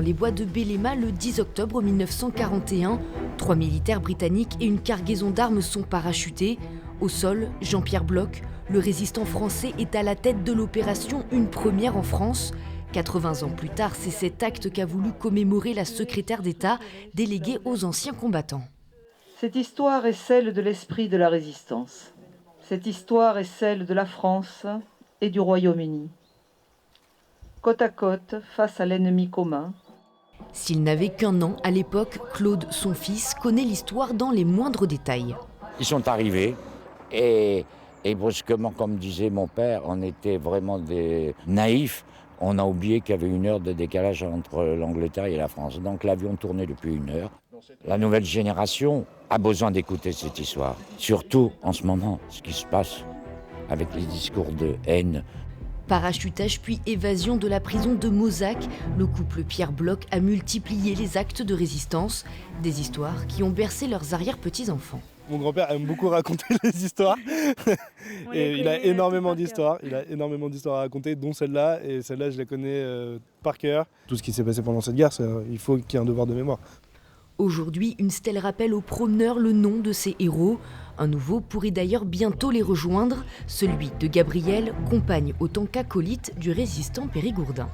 les bois de Belléma le 10 octobre 1941. 3 militaires britanniques et une cargaison d'armes sont parachutés. Au sol, Jean-Pierre Bloch, le résistant français, est à la tête de l'opération, une première en France. 80 ans plus tard, c'est cet acte qu'a voulu commémorer la secrétaire d'État déléguée aux anciens combattants. Cette histoire est celle de l'esprit de la résistance. Cette histoire est celle de la France et du Royaume-Uni. Côte à côte, face à l'ennemi commun. S'il n'avait qu'un an à l'époque, Claude, son fils, connaît l'histoire dans les moindres détails. Ils sont arrivés et brusquement, comme disait mon père, on était vraiment des naïfs. On a oublié qu'il y avait 1 heure de décalage entre l'Angleterre et la France. Donc l'avion tournait depuis 1 heure. La nouvelle génération a besoin d'écouter cette histoire. Surtout en ce moment, ce qui se passe avec les discours de haine. Parachutage puis évasion de la prison de Mozac, le couple Pierre Bloch a multiplié les actes de résistance, des histoires qui ont bercé leurs arrière-petits-enfants. Mon grand-père aime beaucoup raconter les histoires et il a énormément d'histoires. Il a énormément d'histoires à raconter, dont celle-là. Et celle-là, je la connais par cœur. Tout ce qui s'est passé pendant cette guerre, il faut qu'il y ait un devoir de mémoire. Aujourd'hui, une stèle rappelle aux promeneurs le nom de ces héros. Un nouveau pourrait d'ailleurs bientôt les rejoindre, celui de Gabriel, compagne autant qu'acolyte du résistant périgourdin.